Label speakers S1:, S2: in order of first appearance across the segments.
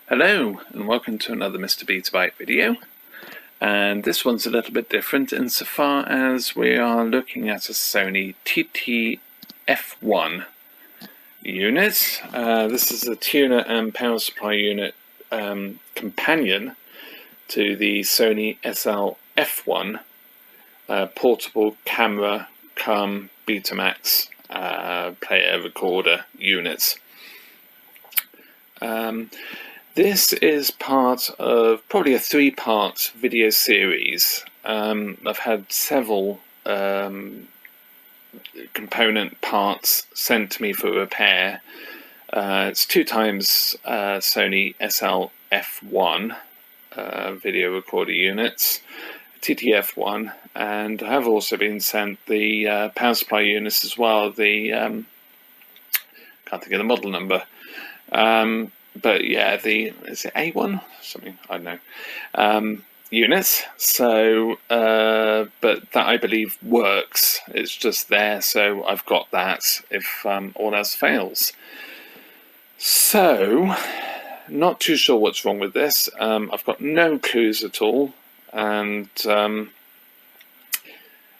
S1: Hello and welcome to another Mr. Betabyte video, and this one's a little bit different insofar as we are looking at a Sony TT-F1 unit. This is a tuner and power supply unit companion to the Sony SL-F1 portable camera cum Betamax player recorder units. This is part of probably a 3-part video series. I've had several component parts sent to me for repair. It's 2 times Sony SL-F1 video recorder units, TT-F1, and I have also been sent the power supply units as well. The can't think of the model number. But yeah, is it A1? Something, I don't know. Units. So, but that I believe works. It's just there, so I've got that if all else fails. So, not too sure what's wrong with this. I've got no clues at all. And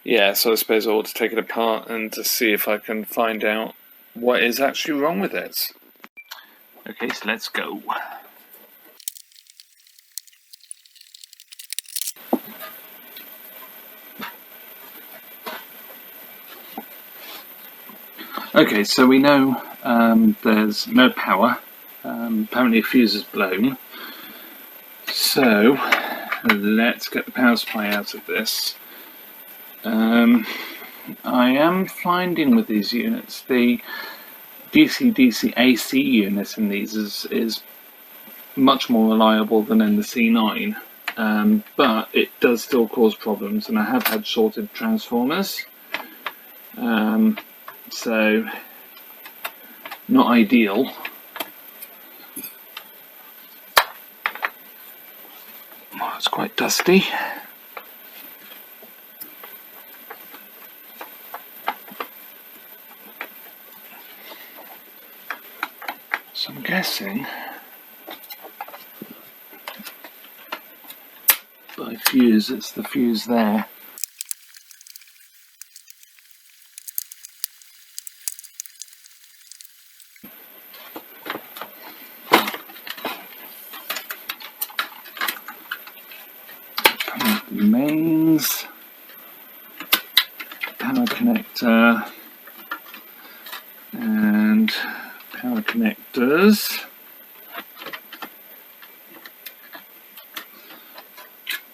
S1: yeah, so I suppose I ought to take it apart and to see if I can find out what is actually wrong with it. Okay, so let's go. Okay, so we know there's no power. Apparently a fuse is blown. So let's get the power supply out of this. I am finding with these units, the DC-DC AC unit in these is much more reliable than in the C9, but it does still cause problems, and I have had shorted transformers, so not ideal. Oh, it's quite dusty. So I'm guessing by fuse, it's the fuse there. The mains, power connector, and power connectors.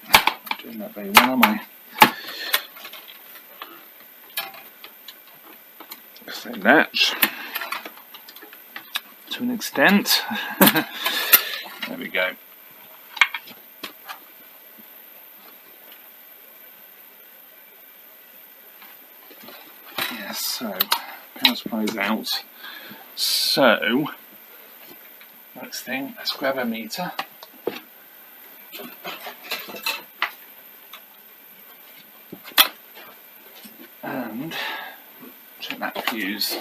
S1: Not doing that very well, am I? Same latch to an extent. There we go. Yes, so power supply is out. So next thing, let's grab a meter. And check that fuse.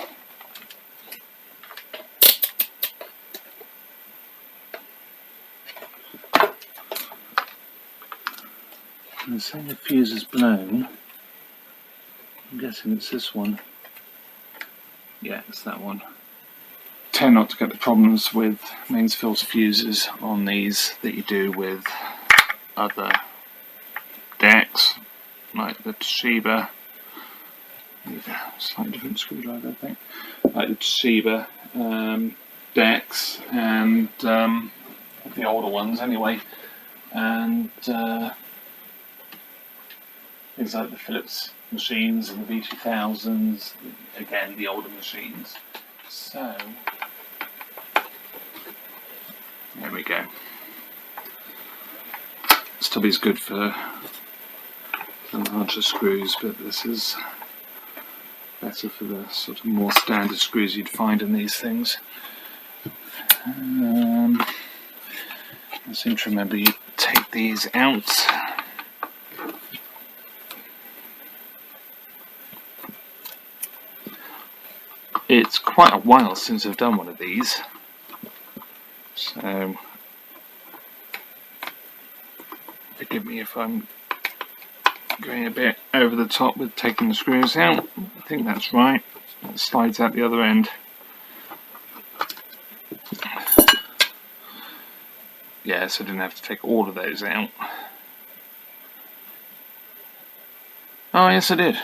S1: I'm saying the fuse is blown. I'm guessing it's this one. Yeah, it's that one. Tend not to get the problems with mains filter fuses on these that you do with other decks, like the Toshiba. Slightly different screwdriver, I think. Like the Toshiba decks and the older ones, anyway, and things like the Philips machines and the V2000s. Again, the older machines. So there we go. Stubby's good for the larger screws, but this is better for the sort of more standard screws you'd find in these things. I seem to remember you take these out. It's quite a while since I've done one of these, so Forgive me if I'm going a bit over the top with taking the screws out. I think that's right. It slides out the other end. Yeah, so I didn't have to take all of those out. Oh yes, I did.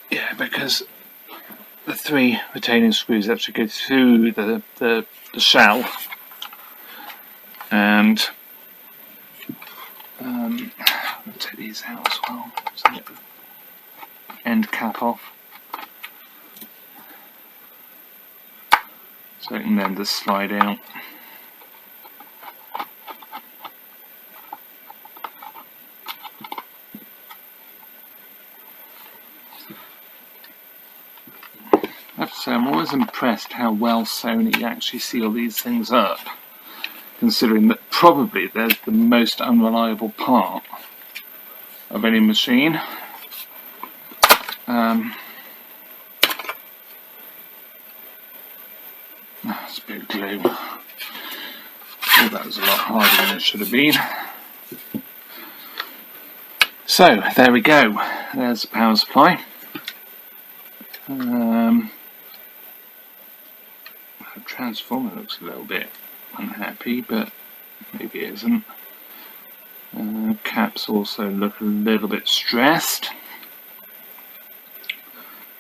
S1: Yeah, because the 3 retaining screws actually go through the shell, and I'll take these out as well, so get the end cap off, so it can then just slide out. I have to say, I'm always impressed how well Sony actually seal these things up, considering that probably they're the most unreliable part of any machine. That's a bit of glue. Oh, that was a lot harder than it should have been. So, there we go. There's the power supply. The transformer looks a little bit unhappy, but maybe it isn't. Caps also look a little bit stressed.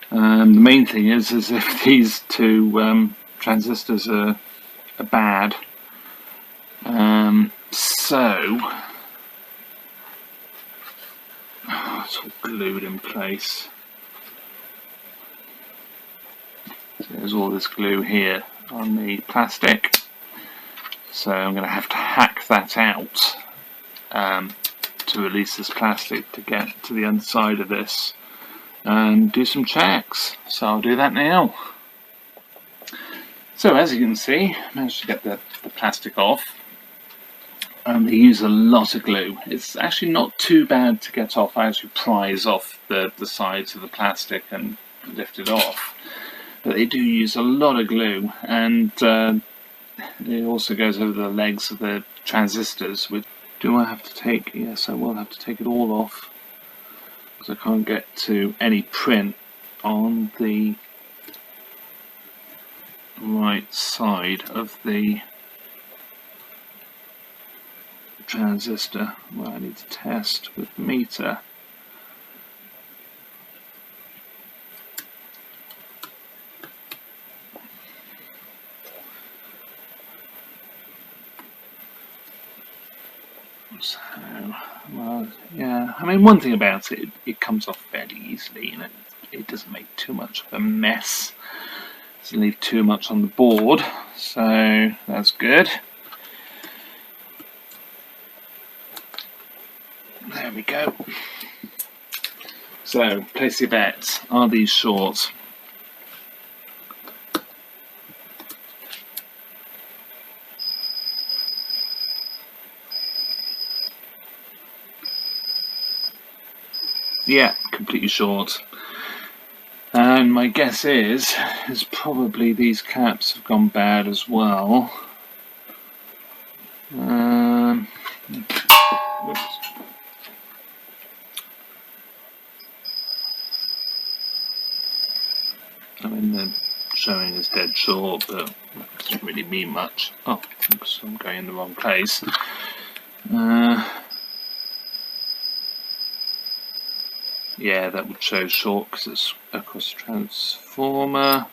S1: The main thing is if these 2 transistors are bad. It's all glued in place. So there's all this glue here on the plastic. So I'm going to have to hack that out to release this plastic to get to the underside of this and do some checks. So I'll do that now. So as you can see, I managed to get the plastic off. They use a lot of glue. It's actually not too bad to get off. I actually prise off the sides of the plastic and lift it off. But they do use a lot of glue, and it also goes over the legs of the transistors. Do I have to take? Yes, I will have to take it all off, because I can't get to any print on the right side of the transistor where I need to test with the meter. So, well, yeah, I mean, one thing about it, it comes off fairly easily, and it doesn't make too much of a mess. It doesn't leave too much on the board, so that's good. There we go. So, place your bets. Are these short? Yeah, completely short. And my guess is probably these caps have gone bad as well. Oops. I mean, the showing is dead short, but it doesn't really mean much. Oh, oops, I'm going in the wrong place. Yeah, that would show short because it's across the transformer.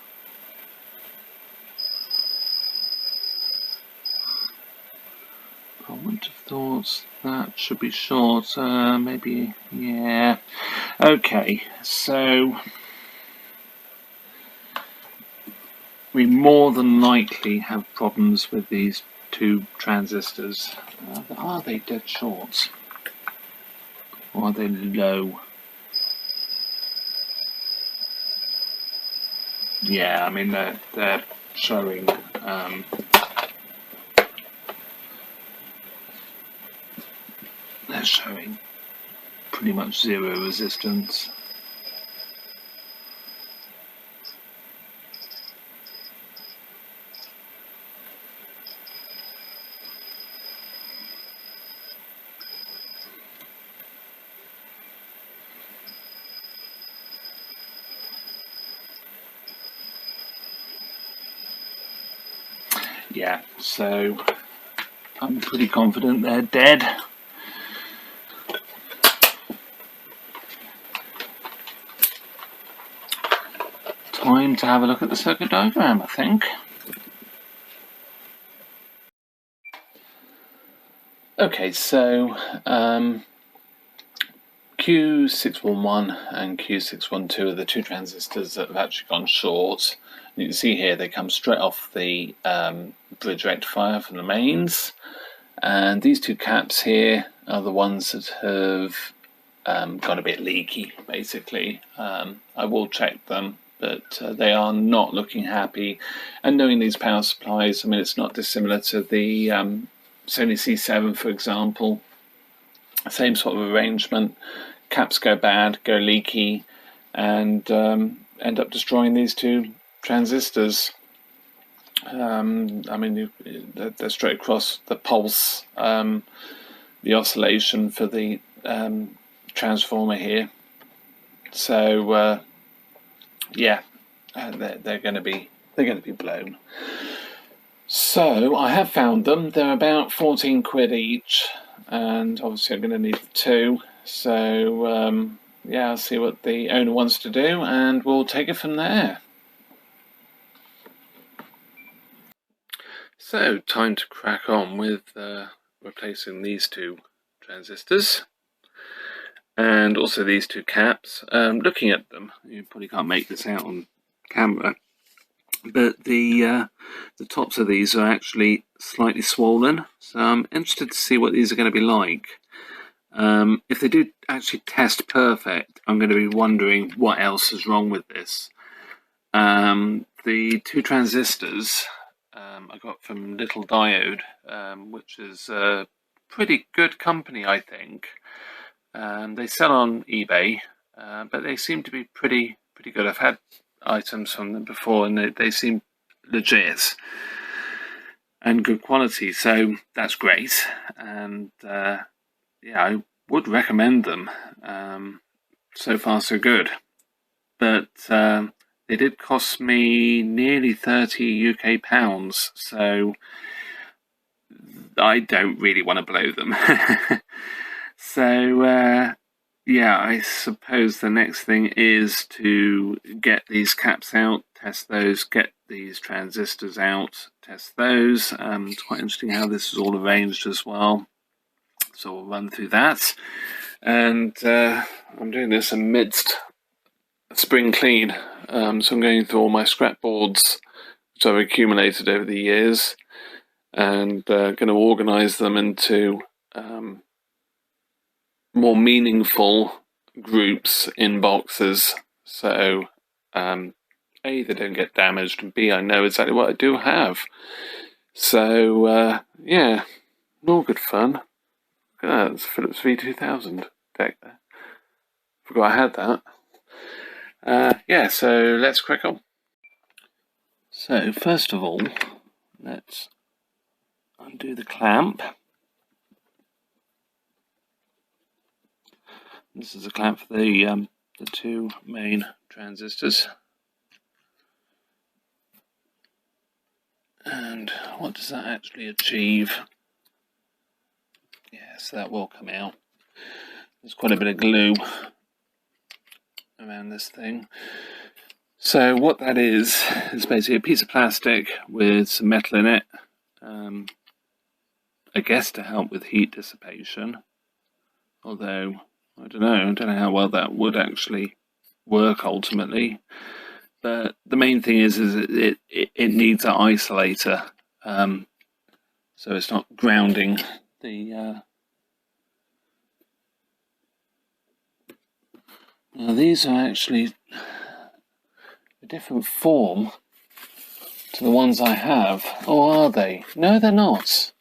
S1: I wouldn't have thought that should be short. Maybe, yeah. Okay, so we more than likely have problems with these 2 transistors. Are they dead short? Or are they low? Yeah, I mean, they're showing pretty much 0 resistance. yeah, so I'm pretty confident they're dead. Time to have a look at the circuit diagram, I think. Okay, so Q611 and Q612 are the two transistors that have actually gone short. You can see here they come straight off the bridge rectifier from the mains, and these two caps here are the ones that have got a bit leaky, basically. I will check them, but they are not looking happy. And knowing these power supplies, I mean, it's not dissimilar to the Sony C7, for example. Same sort of arrangement. Caps go bad, go leaky, and end up destroying these two transistors. I mean, they're straight across the pulse, the oscillation for the transformer here. So yeah, they're going to be blown. So I have found them. They're about 14 quid each, and obviously I'm going to need two. So yeah, I'll see what the owner wants to do, and we'll take it from there. So time to crack on with replacing these two transistors and also these two caps. Looking at them, you probably can't make this out on camera, but the tops of these are actually slightly swollen, so I'm interested to see what these are going to be like. If they do actually test perfect, I'm going to be wondering what else is wrong with this. The two transistors I got from Little Diode, which is a pretty good company, I think. They sell on eBay, but they seem to be pretty good. I've had items from them before, and they seem legit and good quality, so that's great. And yeah, I would recommend them. So far, so good. But they did cost me nearly 30 UK pounds, so I don't really want to blow them. So yeah, I suppose the next thing is to get these caps out, test those, get these transistors out, test those. It's quite interesting how this is all arranged as well. So we'll run through that. And I'm doing this amidst a spring clean. So I'm going through all my scrap boards, which I've accumulated over the years, and going to organise them into more meaningful groups in boxes, so A, they don't get damaged, and B, I know exactly what I do have. So yeah, all good fun. Look at that, it's Philips V2000 deck there. Forgot I had that. Yeah, so let's crack on. So first of all, let's undo the clamp. This is a clamp for the two main transistors. And what does that actually achieve? Yes, that will come out. There's quite a bit of glue around this thing. So what that is basically a piece of plastic with some metal in it, I guess to help with heat dissipation, although I don't know how well that would actually work ultimately. But the main thing is it needs an isolator, so it's not grounding the. Now these are actually a different form to the ones I have. Or are they? No, they're not.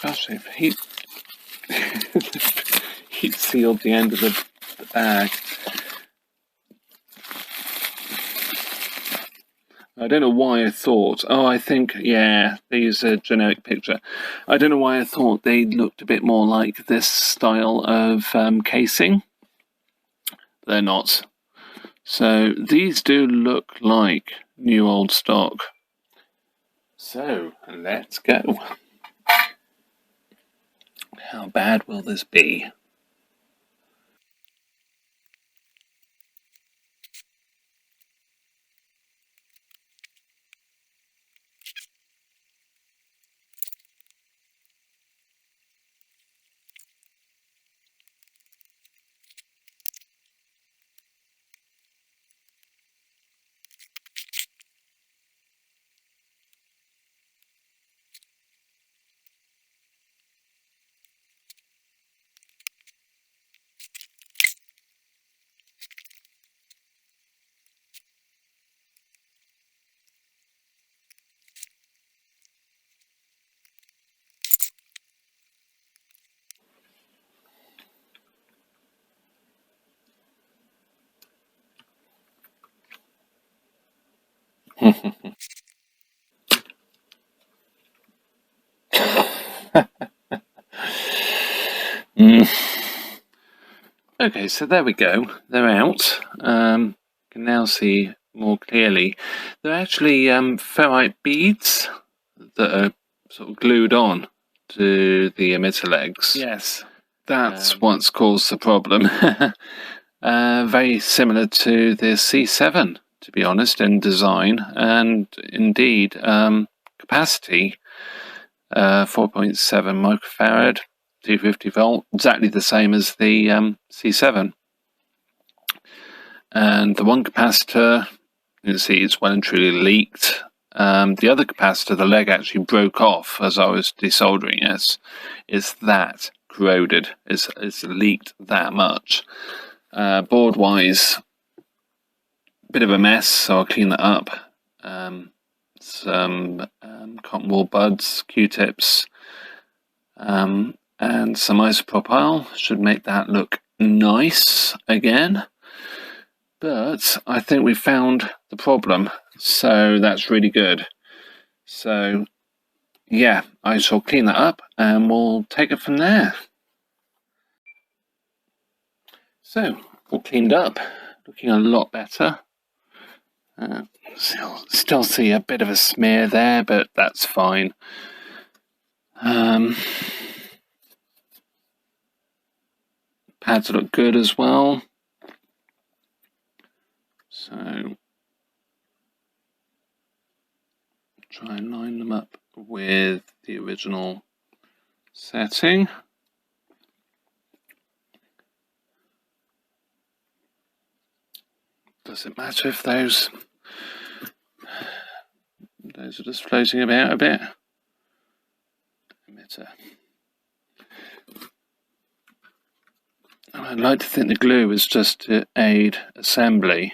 S1: Gosh, they've heat sealed the end of the bag. I don't know why I thought, I think, yeah, these are a generic picture. I don't know why I thought they looked a bit more like this style of casing. they're not. So these do look like new old stock. So let's go. How bad will this be? Okay, so there we go. They're out. Can now see more clearly. They're actually ferrite beads that are sort of glued on to the emitter legs. Yes, that's what's caused the problem. Very similar to the C7, to be honest, in design and indeed capacity. 4.7 microfarad, 250 volt, exactly the same as the C7. And the one capacitor, you can see it's well and truly leaked. The other capacitor, the leg actually broke off as I was desoldering it. It's that corroded. It's leaked that much. Board-wise, bit of a mess, so I'll clean that up. Some cotton wool buds, Q-tips, and some isopropyl should make that look nice again. But I think we found the problem, so that's really good. So yeah, I shall clean that up and we'll take it from there. So all cleaned up, looking a lot better. Still see a bit of a smear there, but that's fine. Pads look good as well. So try and line them up with the original setting. Does it matter if those are just floating about a bit? Emitter. I'd like to think the glue is just to aid assembly,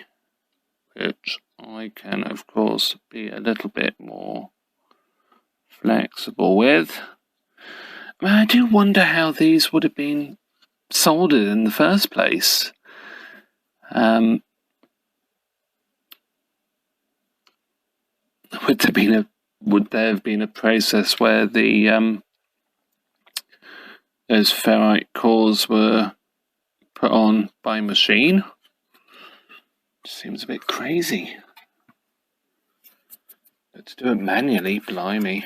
S1: which I can of course be a little bit more flexible with. I do wonder how these would have been soldered in the first place. Would there have been a process where the those ferrite cores were put on by machine? Seems a bit crazy. But to do it manually, blimey.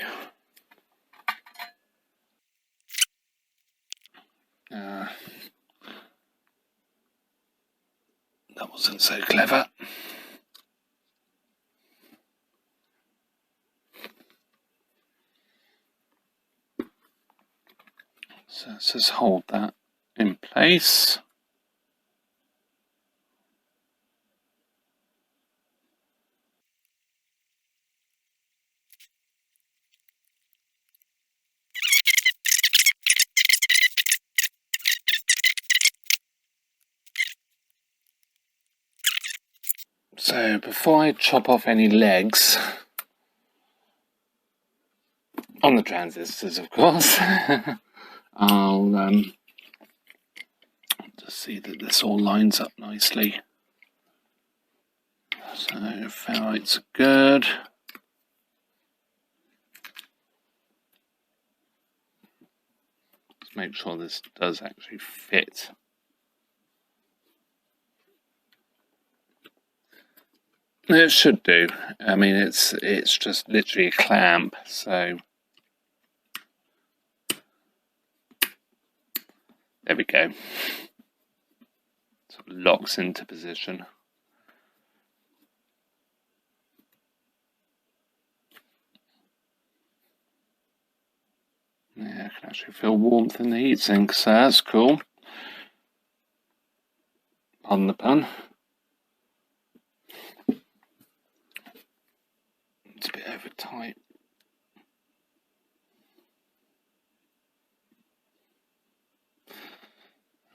S1: That wasn't so clever. So let's just hold that in place. So before I chop off any legs, on the transistors of course, I'll just see that this all lines up nicely. So ferrites are good. Let's make sure this does actually fit. It should do. I mean, it's just literally a clamp, so there we go. Sort of locks into position. Yeah, I can actually feel warmth in the heatsink, so that's cool. Pardon the pun. It's a bit over tight.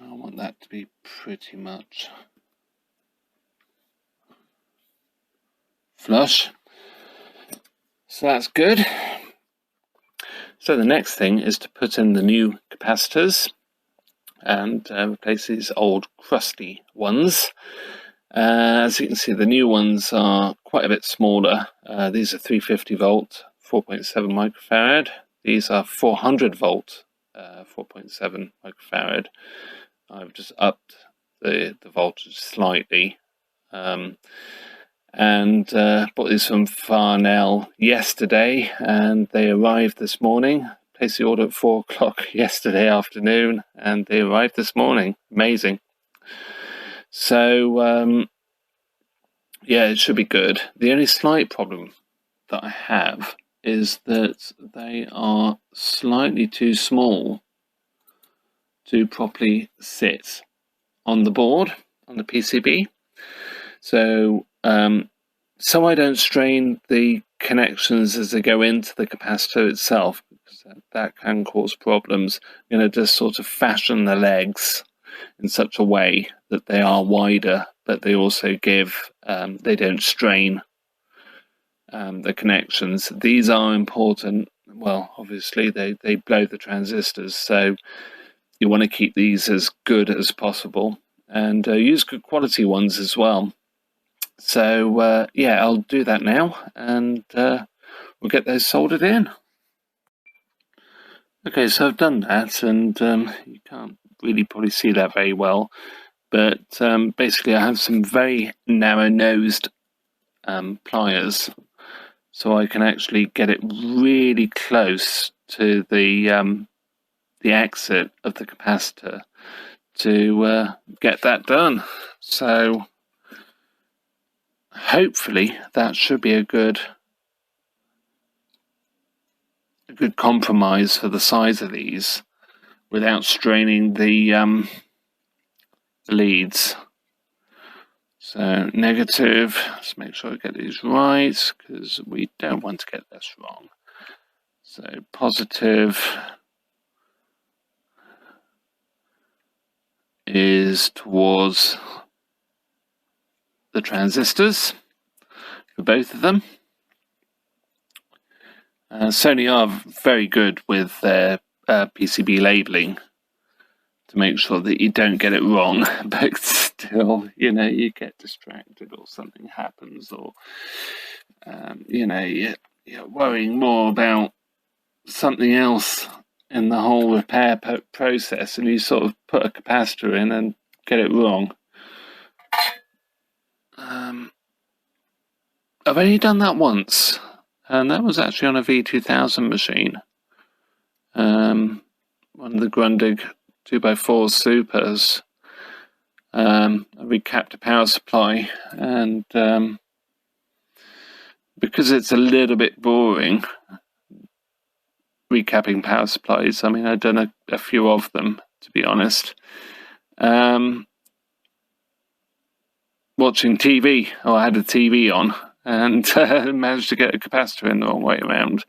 S1: I want that to be pretty much flush. So that's good. So the next thing is to put in the new capacitors and replace these old crusty ones. As you can see, the new ones are quite a bit smaller. These are 350 volt, 4.7 microfarad. These are 400 volt, 4.7 microfarad. I've just upped the voltage slightly. And bought these from Farnell yesterday, and they arrived this morning. Placed the order at 4 o'clock yesterday afternoon, and they arrived this morning. Amazing. So yeah, it should be good. The only slight problem that I have is that they are slightly too small to properly sit on the board, on the PCB. So so I don't strain the connections as they go into the capacitor itself, because that can cause problems. I'm going to just sort of fashion the legs in such a way that they are wider, but they also give, they don't strain the connections. These are important. Well, obviously they blow the transistors, so you want to keep these as good as possible, and use good quality ones as well. So yeah, I'll do that now, and we'll get those soldered in. Okay, so I've done that, and you can't really probably see that very well, but basically I have some very narrow-nosed pliers, so I can actually get it really close to the exit of the capacitor to get that done. So hopefully that should be a good compromise for the size of these without straining the leads. So negative, let's make sure I get these right, because we don't want to get this wrong. So positive is towards the transistors for both of them. Sony are very good with their PCB labeling to make sure that you don't get it wrong, but still, you know, you get distracted or something happens, or you know, you're worrying more about something else in the whole repair process, and you sort of put a capacitor in and get it wrong. I've only done that once, and that was actually on a V2000 machine. One of the Grundig 2x4 Supers. I recapped a power supply, and because it's a little bit boring recapping power supplies, I mean, I've done a few of them, to be honest. Watching TV, I had a TV on, and managed to get a capacitor in the wrong way around.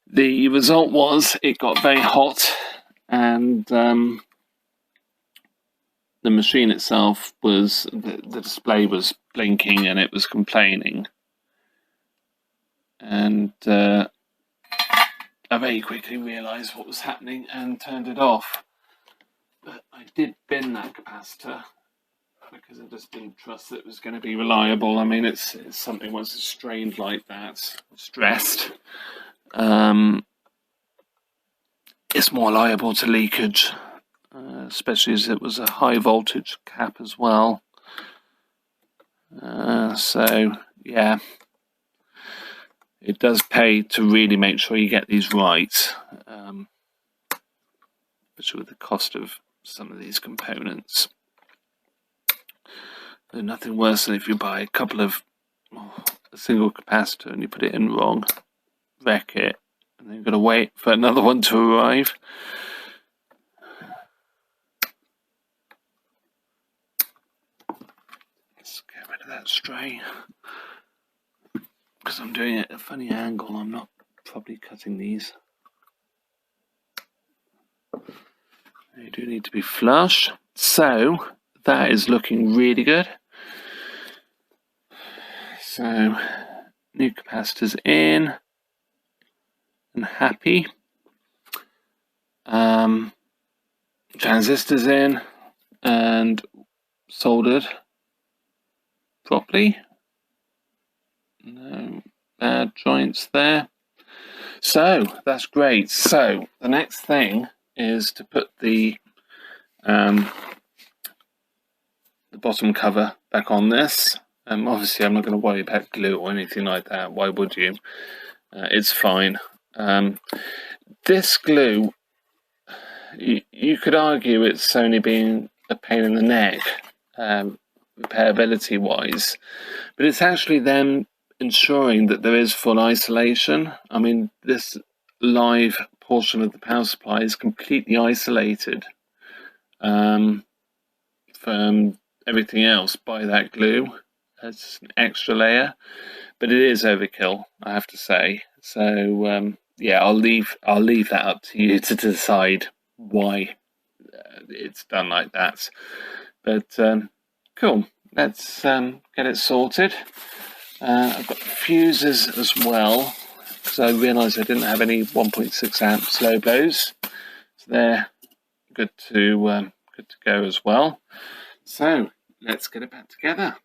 S1: The result was it got very hot, and the machine itself was, the display was blinking and it was complaining. And I very quickly realised what was happening and turned it off. But I did bin that capacitor because I just didn't trust that it was going to be reliable. I mean, it's something once it's strained like that, stressed, it's more liable to leakage, especially as it was a high voltage cap as well. So yeah, it does pay to really make sure you get these right, especially with the cost of some of these components. There's nothing worse than if you buy a single capacitor and you put it in wrong, wreck it, and then you've got to wait for another one to arrive. Let's get rid of that stray. Because I'm doing it at a funny angle, I'm not probably cutting these. They do need to be flush. So that is looking really good. So new capacitors in and happy. Transistors in and soldered properly. No bad joints there. So that's great. So the next thing is to put the bottom cover back on this. Obviously I'm not going to worry about glue or anything like that. Why would you? It's fine. This glue, you could argue it's only being a pain in the neck, repairability wise, but it's actually them ensuring that there is full isolation. I mean, this live portion of the power supply is completely isolated from everything else by that glue. It's an extra layer, but it is overkill, I have to say. So yeah, I'll leave that up to you to decide why it's done like that. But cool, let's get it sorted. I've got fuses as well, because I realised I didn't have any 1.6 amp slow blows, so they're good to go as well. So let's get it back together.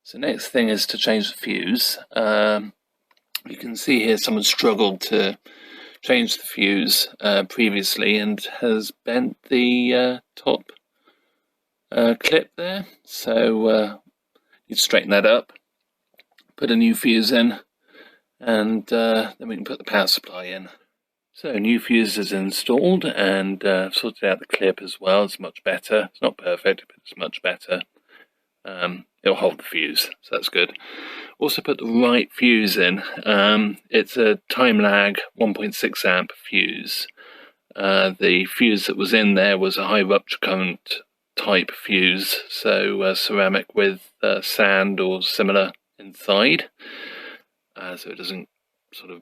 S1: So next thing is to change the fuse. You can see here someone struggled to change the fuse previously and has bent the top clip there. So you straighten that up, put a new fuse in, and then we can put the power supply in. So new fuse is installed and sorted out the clip as well. It's much better. It's not perfect, but it's much better. It'll hold the fuse, so that's good. Also put the right fuse in. It's a time lag 1.6 amp fuse. The fuse that was in there was a high rupture current type fuse, so ceramic with sand or similar inside, so it doesn't sort of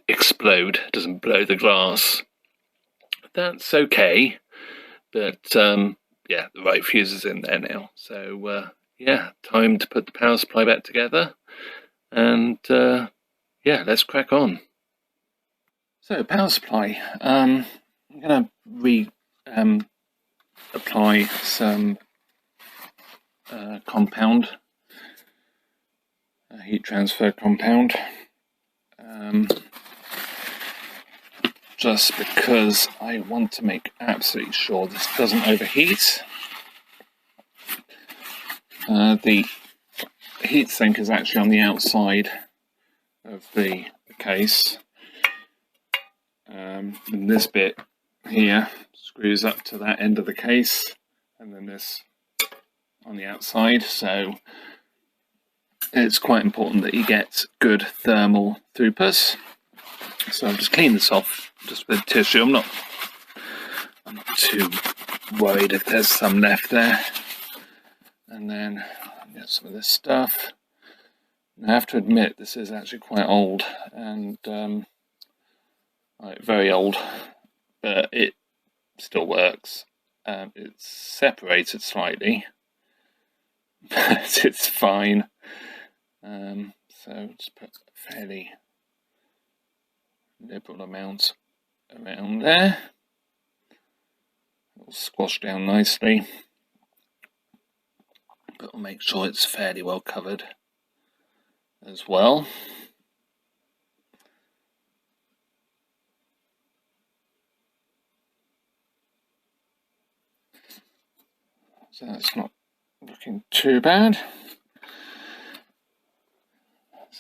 S1: explode, doesn't blow the glass. That's okay, but yeah, the right fuse is in there now. So yeah, time to put the power supply back together, and yeah, let's crack on. So power supply, I'm going to apply some compound, heat transfer compound, just because I want to make absolutely sure this doesn't overheat. The heatsink is actually on the outside of the case, and this bit here screws up to that end of the case, and then this on the outside, so it's quite important that you get good thermal throughput. So I'll just clean this off just with tissue. I'm not too worried if there's some left there. And then get some of this stuff. And I have to admit, this is actually quite old, and very old, but it still works. It's separated slightly, but it's fine. So just put a fairly liberal amount around there. It'll squash down nicely, but we'll make sure it's fairly well covered as well. So that's not looking too bad.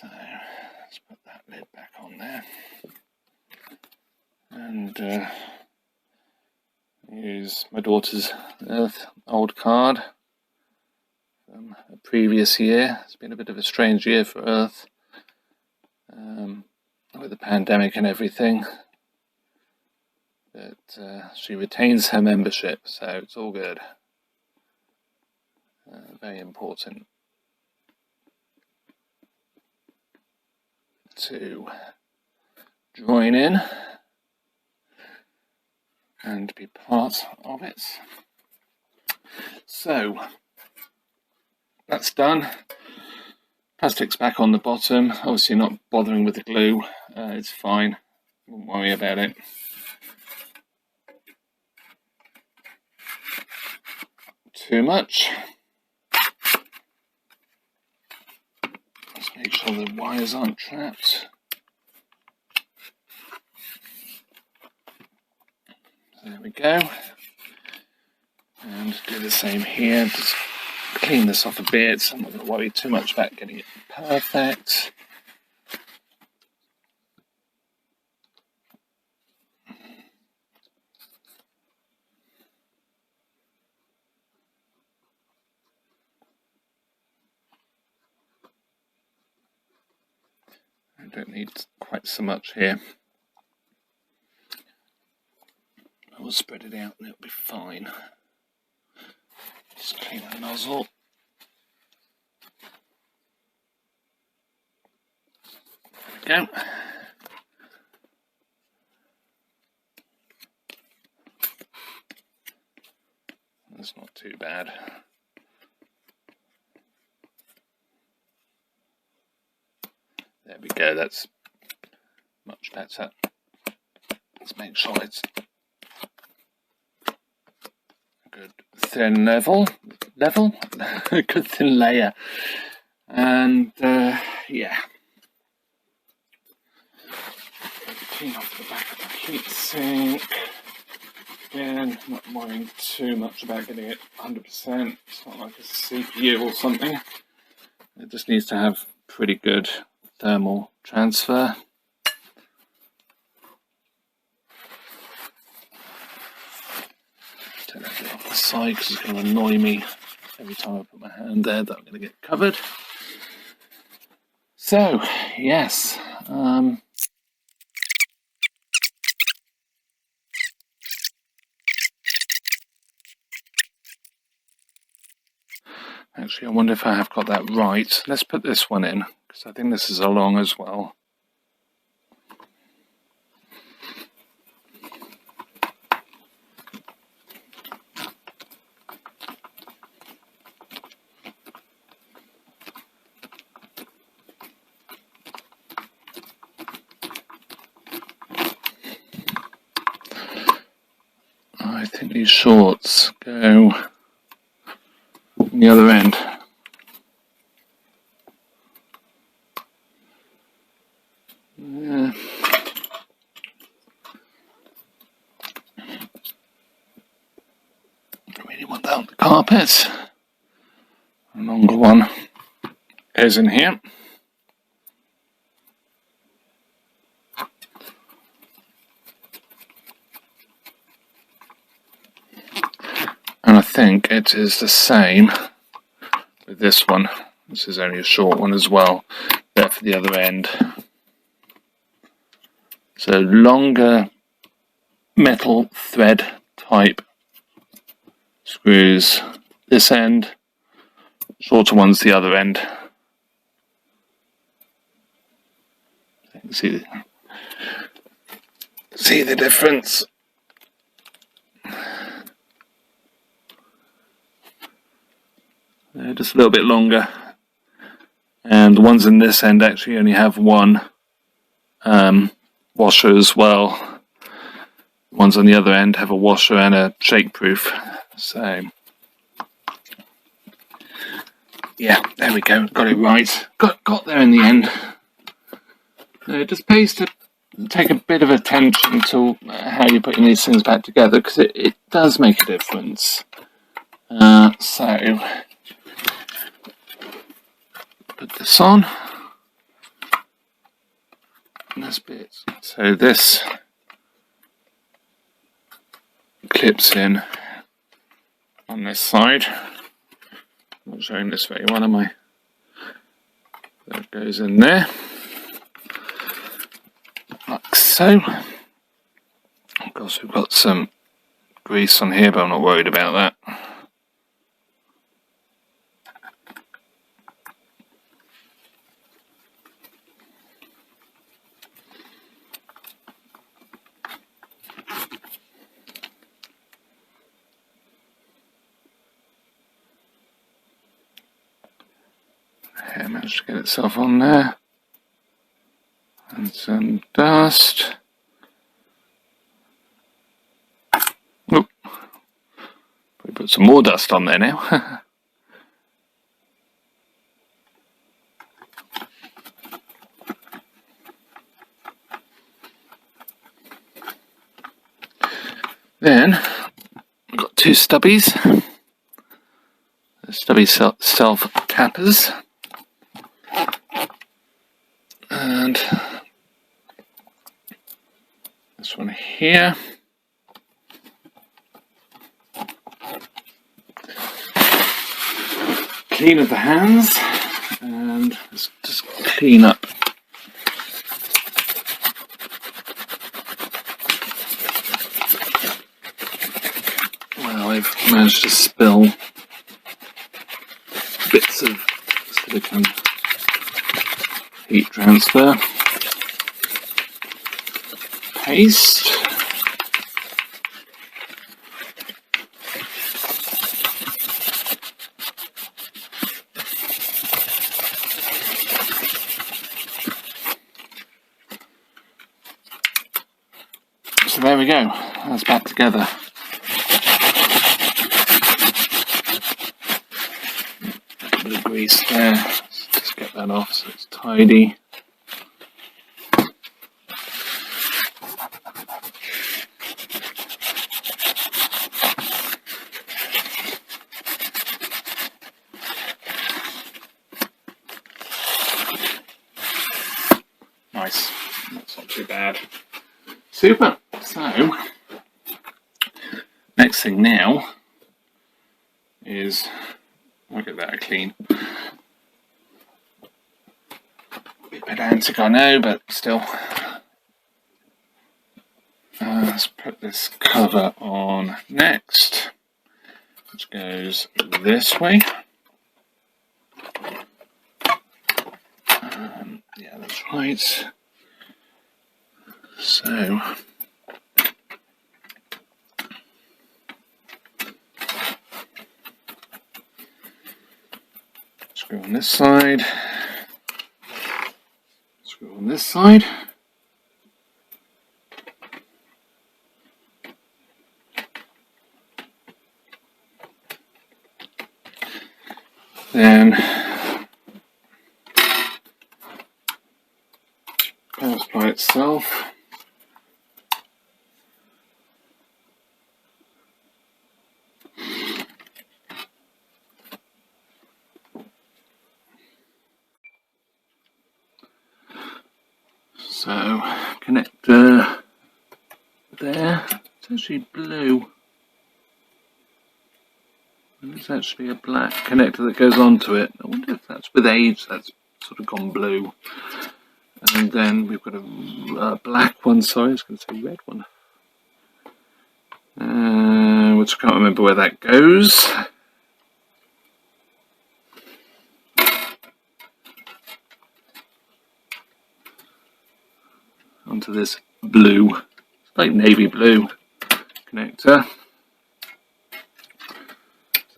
S1: So let's put that lid back on there, and use my daughter's Earth old card from a previous year. It's been a bit of a strange year for Earth, with the pandemic and everything, but she retains her membership, so it's all good. Very important to join in and be part of it. So that's done. Plastic's back on the bottom. Obviously not bothering with the glue. It's fine. Won't worry about it. Too much. Let's make sure the wires aren't trapped. There we go. And do the same here. Just clean this off a bit. I'm not going to worry too much about getting it perfect. I don't need quite so much here. I will spread it out and it'll be fine. Just clean the nozzle. There we go. That's not too bad. There we go, that's much better. Let's make sure it's a good thin level, a good thin layer. And yeah. Clean off the back of the heatsink. Again, not worrying too much about getting it 100%. It's not like a CPU or something. It just needs to have pretty good thermal transfer. Take that bit off the side because it's going to annoy me every time I put my hand there that I'm going to get covered. So, yes. Actually, I wonder if I have got that right. Let's put this one in, because I think this is along as well. I think these shorts go on the other end. Yeah. I really want that on the carpet. A longer one goes in here. And I think it is the same with this one. This is only a short one as well, there for the other end. So longer metal thread type screws this end, shorter ones the other end. See the difference? They're just a little bit longer, and the ones in this end actually only have one washer as well. The ones on the other end have a washer and a shake proof. So yeah, there we go, got it right. Got there in the end. It just pays to take a bit of attention to how you're putting these things back together, because it does make a difference. So put this on. this bit. So this clips in on this side. I'm not showing this very well, am I? That goes in there, like so. Of course, we've got some grease on here, but I'm not worried about that. Hair managed to get itself on there. And some dust. Oop. Probably put some more dust on there now. Then we've got two stubbies. The stubby self tappers. And this one here. Clean of the hands, and let's just clean up. Well, I've managed to spill bits of silicone heat transfer paste. So there we go, that's back together. A bit of grease there, let's just get that off so it's tidy. Nice, that's not too bad. Super. So, next thing now is, I'll get that clean. A bit pedantic, I know, but still. Let's put this cover on next, which goes this way. Yeah, that's right. So, screw on this side, screw on this side. Then power supply itself. So, connector there, it's actually blue, and it's actually a black connector that goes onto it. I wonder if that's with age that's sort of gone blue. And then we've got a black one, sorry, I was going to say red one, which I can't remember where that goes. Onto this blue, it's like navy blue connector.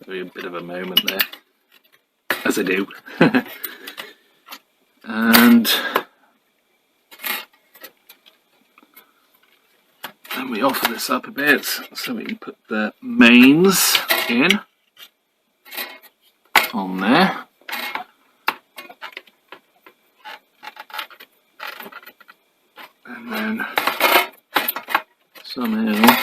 S1: So a bit of a moment there, as I do. And then we offer this up a bit so we can put the mains in on there. And then somehow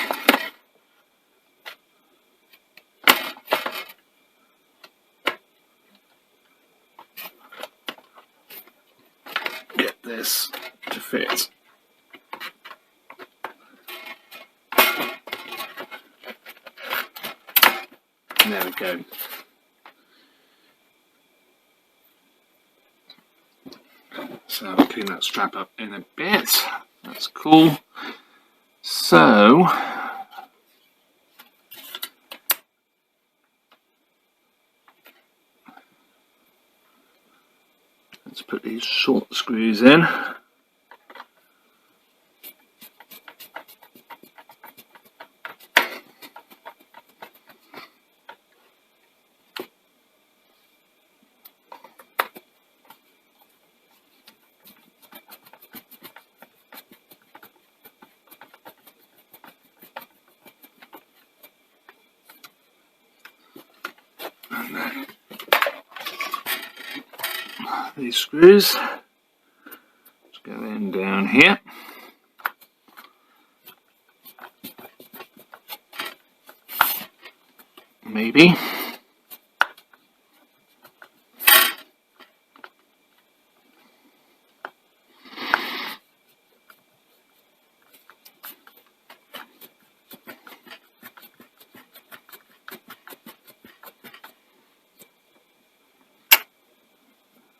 S1: get this to fit. And there we go. So I'll clean that strap up in a bit. That's cool. So let's put these short screws in. And then these screws just go in down here. Maybe.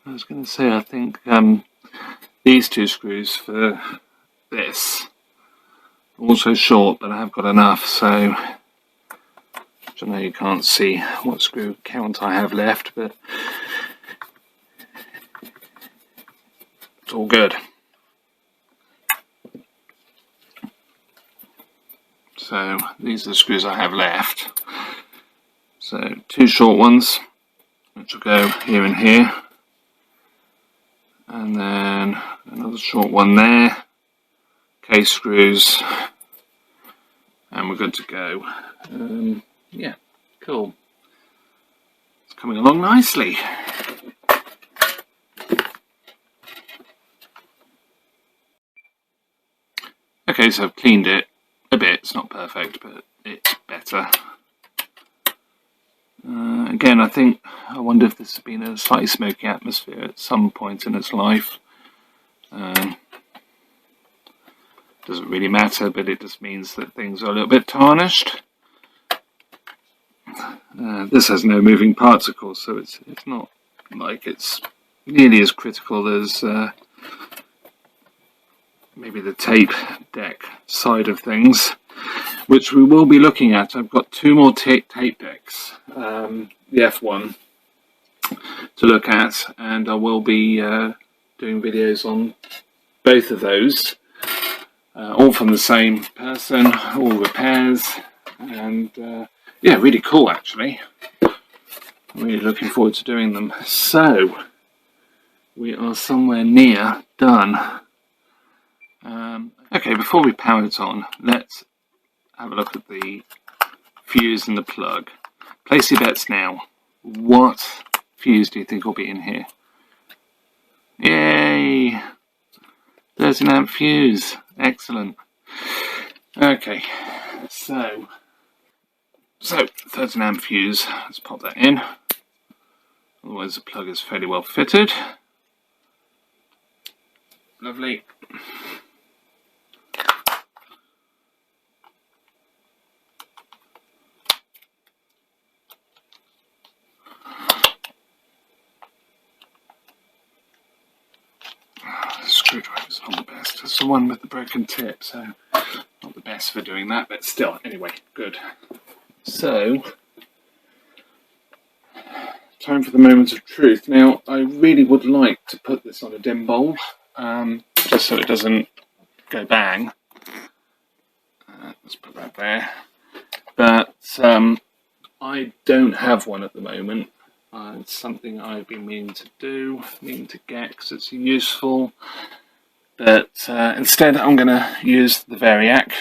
S1: I was going to say, I think these two screws for this are also short, but I have got enough, so I know you can't see what screw count I have left, but it's all good. So these are the screws I have left. So two short ones, which will go here and here, and then another short one there, case screws, and we're good to go. Yeah, cool. It's coming along nicely. Okay, so I've cleaned it a bit. It's not perfect, but it's better. Again, I wonder if this has been a slightly smoky atmosphere at some point in its life. Doesn't really matter, but it just means that things are a little bit tarnished. This has no moving parts, of course, so it's not like it's nearly as critical as maybe the tape deck side of things, which we will be looking at. I've got two more tape decks, the F1, to look at, and I will be doing videos on both of those, all from the same person, all repairs, and yeah, really cool actually. I'm really looking forward to doing them. So we are somewhere near done. Okay, before we power it on, let's have a look at the fuse and the plug. Place your bets now. What fuse do you think will be in here? Yay! 13 amp fuse. Excellent. Okay, so 13 amp fuse. Let's pop that in. Otherwise the plug is fairly well fitted. Lovely. The screwdriver's not the best. It's the one with the broken tip, so not the best for doing that, but still, anyway, good. So, time for the moment of truth. Now, I really would like to put this on a dim bulb, just so it doesn't go bang. Let's put that there. But I don't have one at the moment. It's something I've been meaning to get because it's useful. But instead I'm going to use the Variac.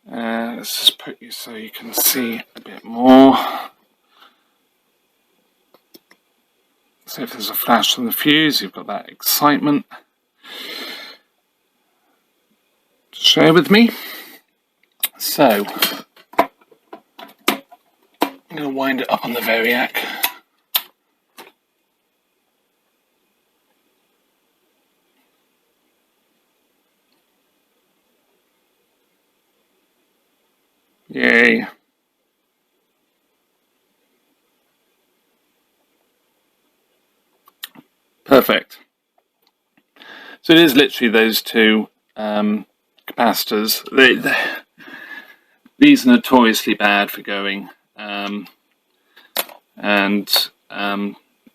S1: Let's just put you so you can see a bit more. So if there's a flash from the fuse, you've got that excitement. Share with me. So I'm going to wind it up on the Variac. Yay. Perfect. So it is literally those two capacitors. These are notoriously bad for going, and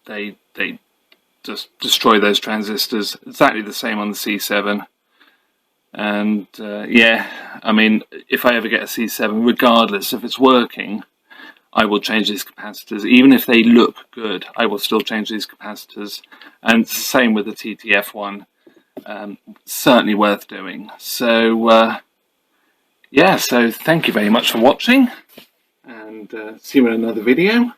S1: they just destroy those transistors. Exactly the same on the C7. And yeah, I mean, if I ever get a C7, regardless if it's working, I will change these capacitors. Even if they look good, I will still change these capacitors. And it's the same with the TT-F1. Certainly worth doing. So yeah, so thank you very much for watching, and see you in another video.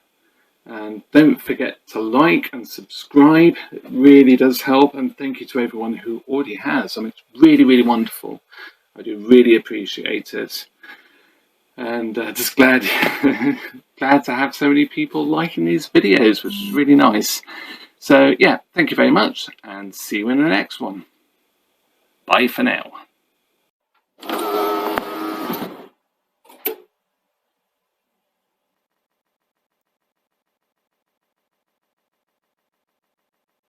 S1: And don't forget to like and subscribe. It really does help, and thank you to everyone who already has. I mean, it's really, really wonderful. I do really appreciate it, and just glad glad to have so many people liking these videos, which is really nice. So yeah, thank you very much, and see you in the next one. Bye for now.